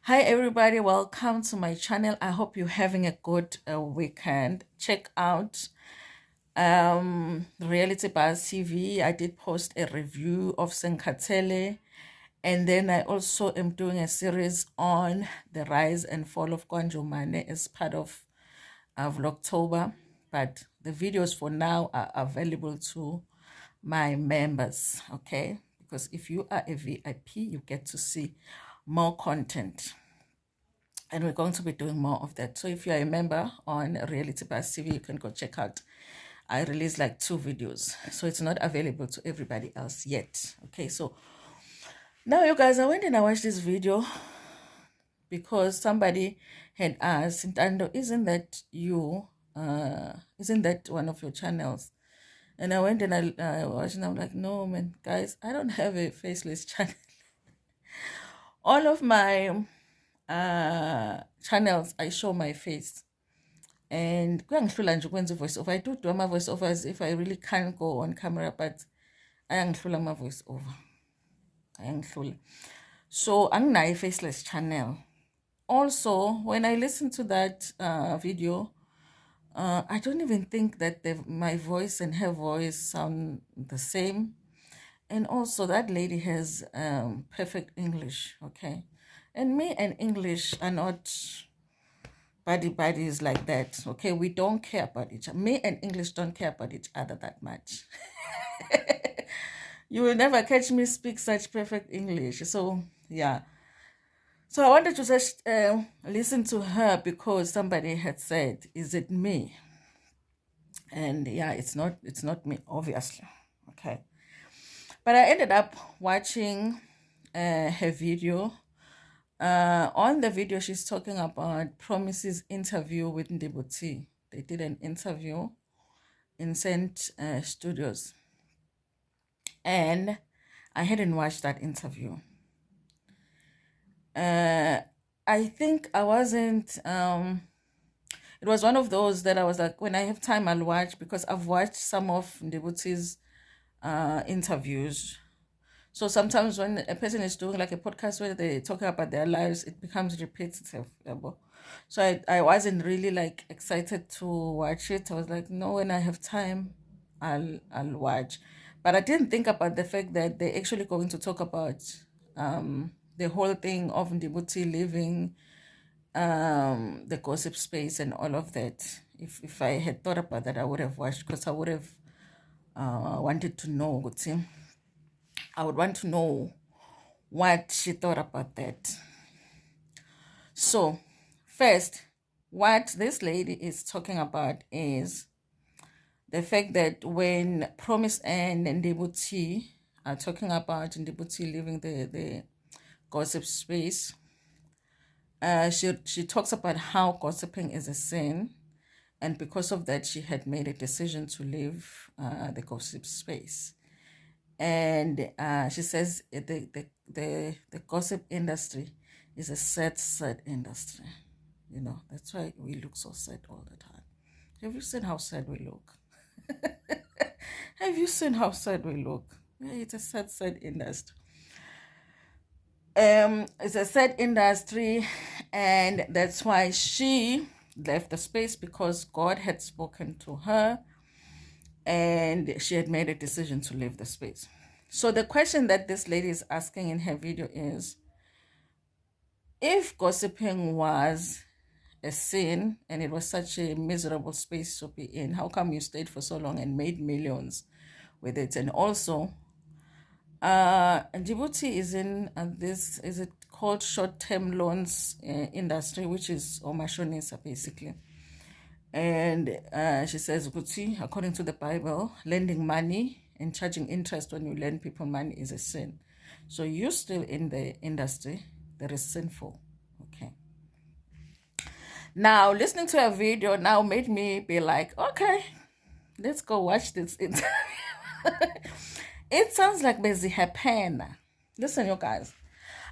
Hi everybody, welcome to my channel. I hope you're having a good weekend. Check out Reality Buzz TV. I did post a review of Senkatele, and then I also am doing a series on the rise and fall of Kwanjumane as part of Vlogtober. But the videos for now are available to my members, okay? Because if you are a VIP, you get to see more content, and we're going to be doing more of that. So if you're a member on Reality Buzz TV, you can go check out. I released like 2 videos, so it's not available to everybody else yet. Okay, so now you guys, I went and I watched this video because somebody had asked, Ntando, isn't that you? Isn't that one of your channels? And I went and I watched, and I'm like, no, man, guys, I don't have a faceless channel. All of my channels, I show my face. And kuyangihlula nje ukwenza voice over. I do ama voice overs if I really can't go on camera, but ayangihlula ama voice over. Ayangihlula. So anginayo faceless channel. Also, when I listen to that video, I don't even think that my voice and her voice sound the same. And also, that lady has perfect English, okay? And me and English are not buddies like that, okay? We don't care about each other. Me and English don't care about each other that much. You will never catch me speak such perfect English. So, yeah. So I wanted to just listen to her because somebody had said, is it me? And yeah, it's not me, obviously, okay? But I ended up watching her video. On the video, she's talking about Promise's interview with Ndivhut. They did an interview in St. Studios. And I hadn't watched that interview. I think I wasn't... it was one of those that I was like, when I have time, I'll watch, because I've watched some of Ndivhut's interviews. So sometimes when a person is doing like a podcast where they talk about their lives, it becomes repetitive. So I wasn't really like excited to watch it. I was like, no, when I have time, I'll watch. But I didn't think about the fact that they're actually going to talk about the whole thing of Ndivhut leaving the gossip space and all of that. If I had thought about that, I would have watched, because I would have wanted to know. I would want to know what she thought about that. So, first, what this lady is talking about is the fact that when Promise and Ndivhut are talking about Ndivhut leaving the gossip space, she talks about how gossiping is a sin, and because of that, she had made a decision to leave the gossip space. And she says the gossip industry is a sad industry. You know, that's why we look so sad all the time. Have you seen how sad we look? Have you seen how sad we look? Yeah, it's a sad industry. It's a sad industry, and that's why she left the space, because God had spoken to her and she had made a decision to leave the space. So the question that this lady is asking in her video is, if gossiping was a sin and it was such a miserable space to be in, how come you stayed for so long and made millions with it? And also, Ndivhut is in this, is it called short-term loans industry, which is omashonisa basically. And she says, according to the Bible, lending money and charging interest when you lend people money is a sin. So you're still in the industry that is sinful. Okay. Now, listening to a video now made me be like, okay, let's go watch this interview. It sounds like busy happen. Listen, you guys,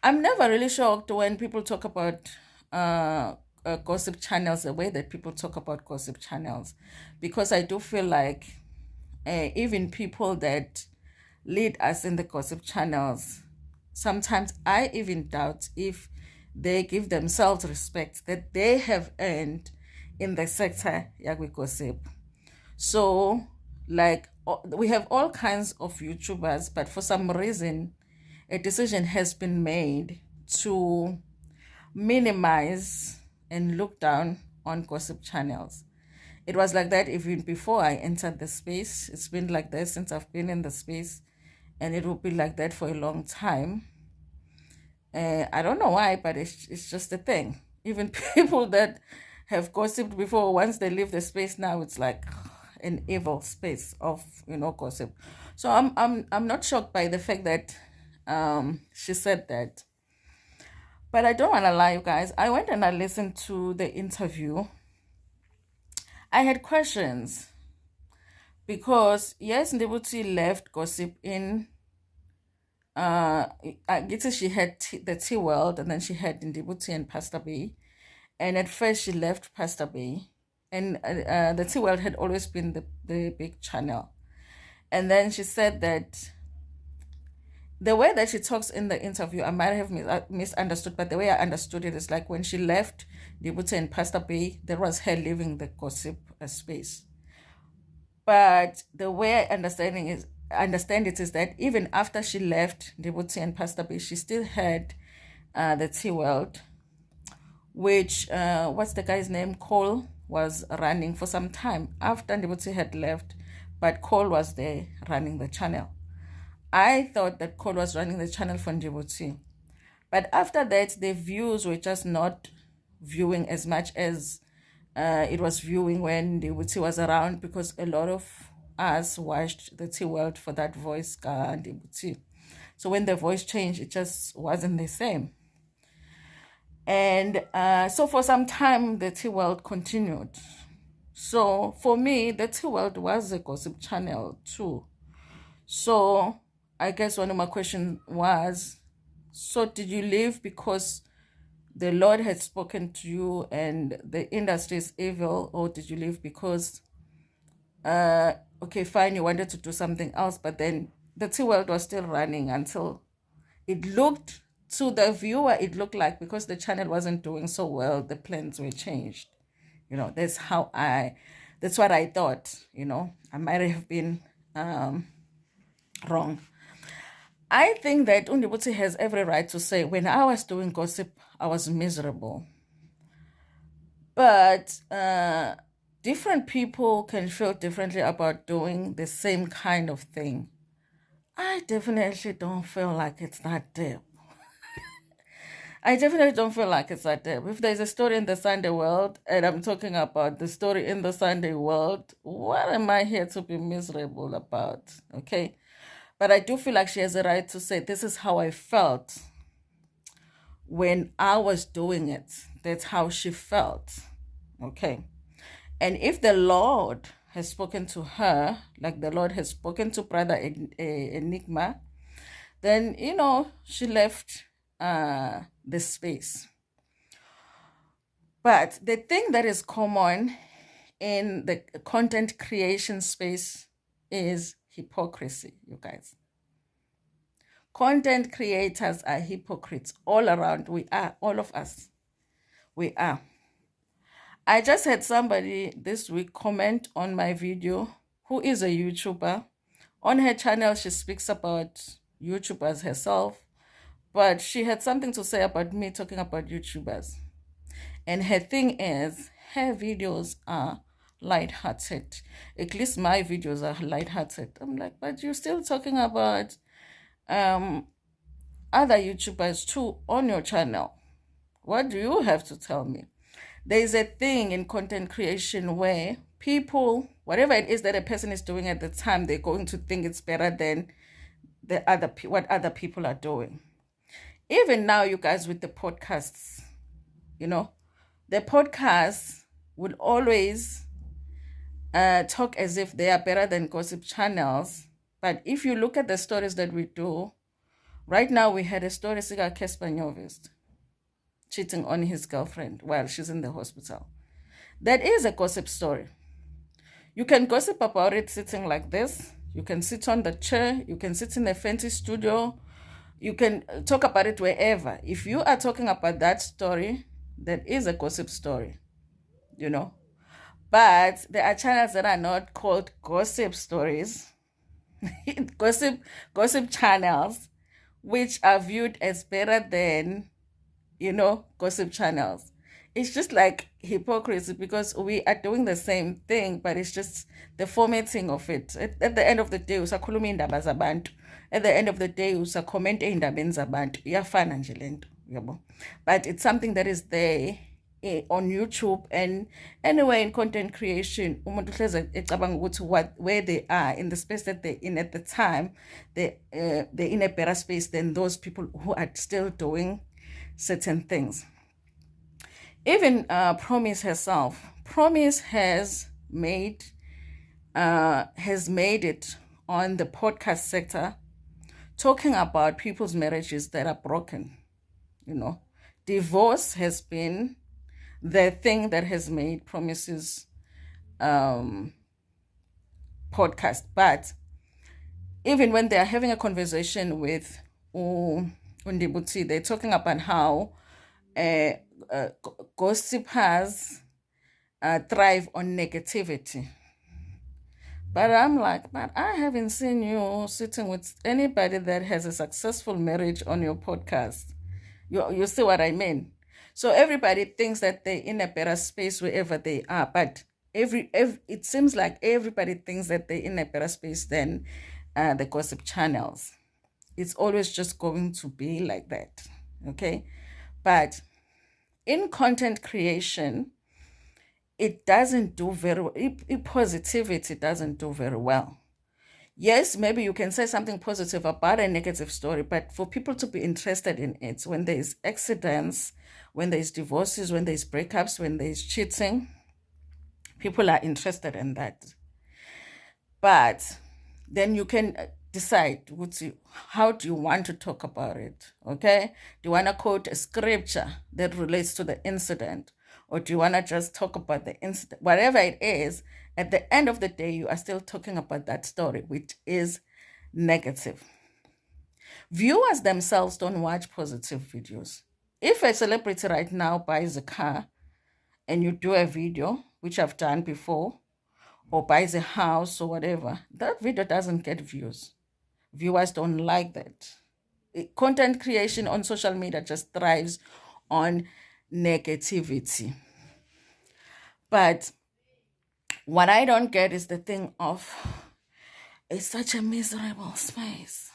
I'm never really shocked when people talk about gossip channels, the way that people talk about gossip channels, because I do feel like even people that lead us in the gossip channels, sometimes I even doubt if they give themselves respect that they have earned in the sector yakwi gossip. So, like, we have all kinds of YouTubers, but for some reason, a decision has been made to minimize and look down on gossip channels. It was like that even before I entered the space. It's been like that since I've been in the space, and it will be like that for a long time. I don't know why, but it's just a thing. Even people that have gossiped before, once they leave the space now, it's like an evil space of gossip. So I'm not shocked by the fact that she said that. But I don't want to lie, you guys. I went and I listened to the interview. I had questions because yes, Ndivhut left gossip in. I guess she had the Tea World, and then she had Ndivhut and Pastor Bay. And at first she left Pastor Bay, and the Tea World had always been the big channel. And then she said that the way that she talks in the interview, I might have misunderstood, but the way I understood it is like when she left Ndivhut and Pastor Bay, there was her leaving the gossip space. But the way I understand it is that even after she left Ndivhut and Pastor Bay, she still had the Tea World, which what's the guy's name? Cole was running for some time after Ndivhut had left, but Cole was there running the channel. I thought that Cole was running the channel for Ndivhut, but after that, the views were just not viewing as much as it was viewing when Ndivhut was around, because a lot of us watched the Tea World for that voice, Ndivhut. So when the voice changed, it just wasn't the same. And so for some time, the Tea World continued. So for me, the Tea World was a gossip channel too. So I guess one of my questions was, so did you leave because the Lord had spoken to you and the industry is evil, or did you leave because, okay, fine, you wanted to do something else, but then the Tea World was still running until it looked, to the viewer, it looked like because the channel wasn't doing so well, the plans were changed. That's what I thought. I might have been wrong. I think that Ndivhut has every right to say, when I was doing gossip, I was miserable. But different people can feel differently about doing the same kind of thing. I definitely don't feel like it's that deep. I definitely don't feel like it's that deep. If there's a story in the Sunday world, and I'm talking about the story in the Sunday world, what am I here to be miserable about? Okay? But I do feel like she has a right to say, this is how I felt when I was doing it. That's how she felt. Okay? And if the Lord has spoken to her, like the Lord has spoken to Brother Enigma, then, she left the space. But the thing that is common in the content creation space is hypocrisy, you guys. Content creators are hypocrites all around. We are, all of us. We are. I just had somebody this week comment on my video who is a YouTuber. On her channel, she speaks about YouTubers herself, but she had something to say about me talking about YouTubers. And her thing is, her videos are lighthearted. At least my videos are lighthearted. I'm like, but you're still talking about other YouTubers too on your channel. What do you have to tell me? There's a thing in content creation where people, whatever it is that a person is doing at the time, they're going to think it's better than what other people are doing. Even now, you guys, with the podcasts, the podcasts will always talk as if they are better than gossip channels. But if you look at the stories that we do, right now we had a story, Siga Kespanyovis cheating on his girlfriend while she's in the hospital. That is a gossip story. You can gossip about it sitting like this. You can sit on the chair. You can sit in a fancy studio. You can talk about it wherever. If you are talking about that story, that is a gossip story, you know. But there are channels that are not called gossip stories, gossip gossip channels, which are viewed as better than, gossip channels. It's just like hypocrisy because we are doing the same thing, but it's just the formatting of it. At the end of the day, usakhuluma indaba zabantu. At the end of the day, usakhomenta ey'ndabeni zabantu. Iyafana nje lento, yabo. But it's something that is there on YouTube and anywhere in content creation. Umuntu uhlezi ecabanga ukuthi where they are in the space that they're in at the time, they're in a better space than those people who are still doing certain things. Even Promise herself, Promise has made it on the podcast sector, talking about people's marriages that are broken. Divorce has been the thing that has made Promise's podcast. But even when they are having a conversation with Ndivhut, they're talking about how gossipers thrive on negativity. But I'm like, but I haven't seen you sitting with anybody that has a successful marriage on your podcast. You see what I mean? So everybody thinks that they're in a better space wherever they are, but it seems like everybody thinks that they're in a better space than the gossip channels. It's always just going to be like that, okay? But in content creation, it doesn't do very well. Positivity doesn't do very well. Yes, maybe you can say something positive about a negative story, but for people to be interested in it, when there's accidents, when there's divorces, when there's breakups, when there's cheating, people are interested in that. But then you can decide how do you want to talk about it, okay? Do you want to quote a scripture that relates to the incident? Or do you want to just talk about the incident? Whatever it is, at the end of the day, you are still talking about that story, which is negative. Viewers themselves don't watch positive videos. If a celebrity right now buys a car and you do a video, which I've done before, or buys a house or whatever, that video doesn't get views. Viewers don't like that. Content creation on social media just thrives on negativity. But what I don't get is the thing of, it's such a miserable space.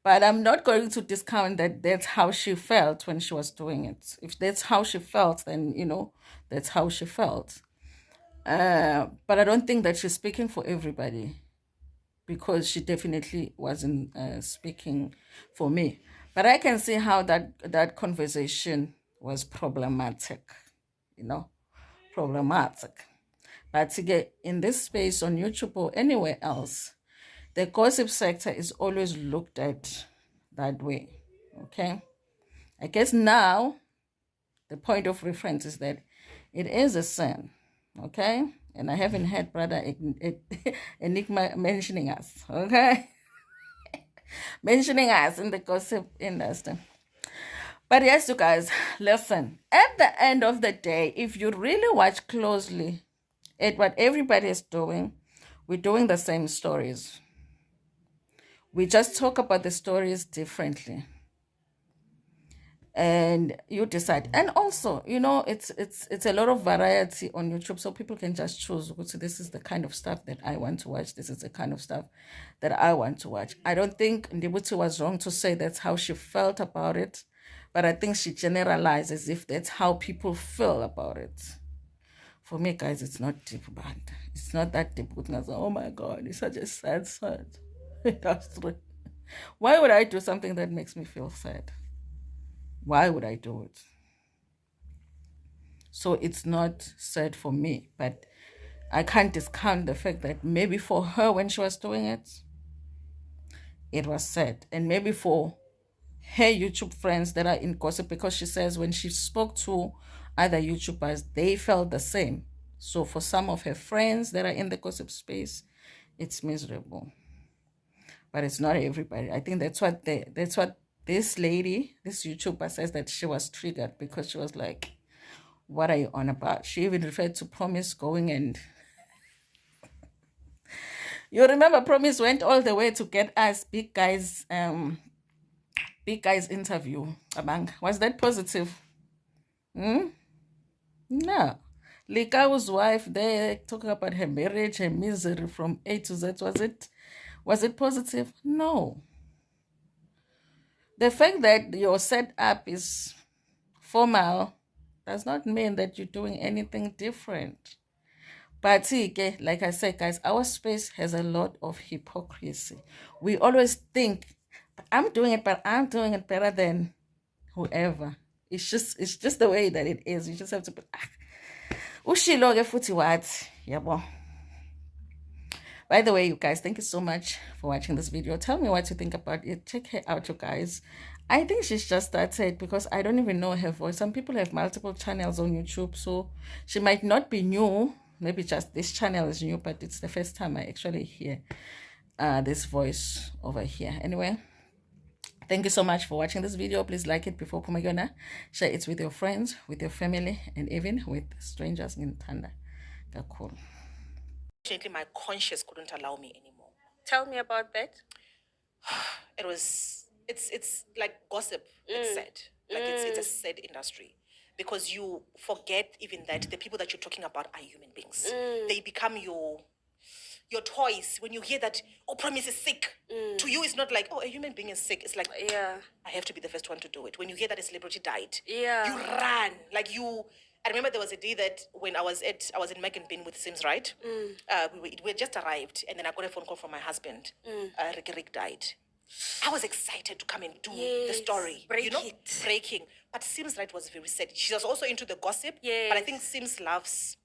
But I'm not going to discount that that's how she felt when she was doing it. If that's how she felt, then, that's how she felt. But I don't think that she's speaking for everybody, because she definitely wasn't speaking for me. But I can see how that conversation was problematic, problematic. But to get in this space on YouTube or anywhere else, the gossip sector is always looked at that way, okay? I guess now the point of reference is that it is a sin, okay? And I haven't heard Brother Enigma mentioning us, okay? Mentioning us in the gossip industry. But yes, you guys, listen. At the end of the day, if you really watch closely at what everybody is doing, we're doing the same stories. We just talk about the stories differently. And you decide. And also, it's a lot of variety on YouTube, so people can just choose. So this is the kind of stuff that I want to watch. This is the kind of stuff that I want to watch. I don't think Ndivhut was wrong to say that's how she felt about it, but I think she generalizes if that's how people feel about it. For me, guys, it's not deep, bad. It's not that deep. Oh my God, it's such a sad. That's true. Why would I do something that makes me feel sad? Why would I do it? So it's not sad for me, but I can't discount the fact that maybe for her when she was doing it, it was sad. And maybe for her YouTube friends that are in gossip, because she says when she spoke to other YouTubers, they felt the same. So for some of her friends that are in the gossip space, it's miserable. but it's not everybody. I think that's what this lady, this YouTuber says, that she was triggered because she was like, what are you on about? She even referred to Promise going, and you remember Promise went all the way to get us big guys interview. Abang, was that positive? No. Likau's wife there talking about her marriage, her misery from A to Z. Was it positive? No. The fact that your setup is formal does not mean that you're doing anything different. But like I said, guys, our space has a lot of hypocrisy. We always think, I'm doing it better than whoever. It's just the way that it is. You just have to put Ushilo futhi what? Yabo. By the way, you guys, thank you so much for watching this video. Tell me what you think about it. Check her out, you guys. I think she's just started because I don't even know her voice. Some people have multiple channels on YouTube, so she might not be new. Maybe just this channel is new, but it's the first time I actually hear this voice over here. Anyway, thank you so much for watching this video. Please like it before Pumagona. Share it with your friends, with your family, and even with strangers in Tanda. Cool. Unfortunately, my conscience couldn't allow me anymore. Tell me about that. It's like gossip. It's sad. Like it's a sad industry, because you forget even that the people that you're talking about are human beings. They become your toys. When you hear that, oh, Promise is sick, to you it's not like, oh, a human being is sick. It's like, Yeah. I have to be the first one to do it. When you hear that a celebrity died, Yeah. you run. Like you. I remember there was a day that when I was in Megan Bin with Sims, right? We had just arrived, and then I got a phone call from my husband. Rick died. I was excited to come and do the Yes, story. break it. Breaking. But Sims, right, was very sad. She was also into the gossip. But I think Sims loves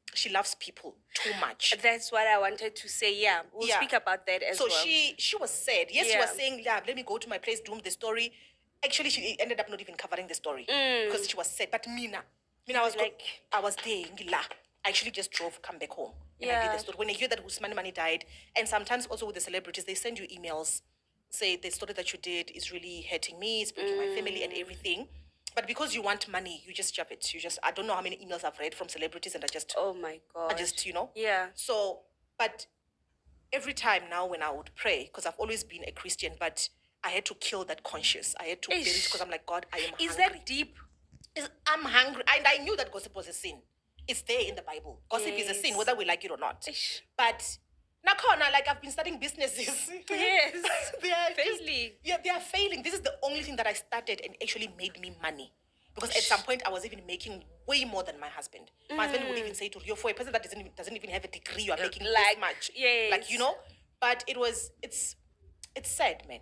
people too much. That's what I wanted to say. Yeah, we'll speak about that as well. So she was sad. Yes, she was Yeah. saying, yeah, let me go to my place, do the story. Actually, she ended up not even covering the story because she was sad. But Mina, I was like, I was there. I actually just drove, come back home. And I did the story. When I hear that Usman Mani died, and sometimes also with the celebrities, they send you emails, say the story that you did is really hurting me, it's breaking my family and everything. But because you want money, you just shove it. I don't know how many emails I've read from celebrities, and Oh my God. Yeah. So, but every time now when I would pray, because I've always been a Christian, but I had to kill that conscience. I had to bury it because I'm like, God, I am hungry. Is that deep? I'm hungry. And I knew that gossip was a sin. It's there in the Bible. Gossip is a sin, whether we like it or not. Ish. But Nakona, like I've been studying businesses. Yes. They are Failing. they are failing. This is the only thing that I started and actually made me money. Because at some point I was even making way more than my husband. My husband would even say to you, for a person that doesn't even have a degree, you are making Like, this much. yes. Like, But it's sad, man.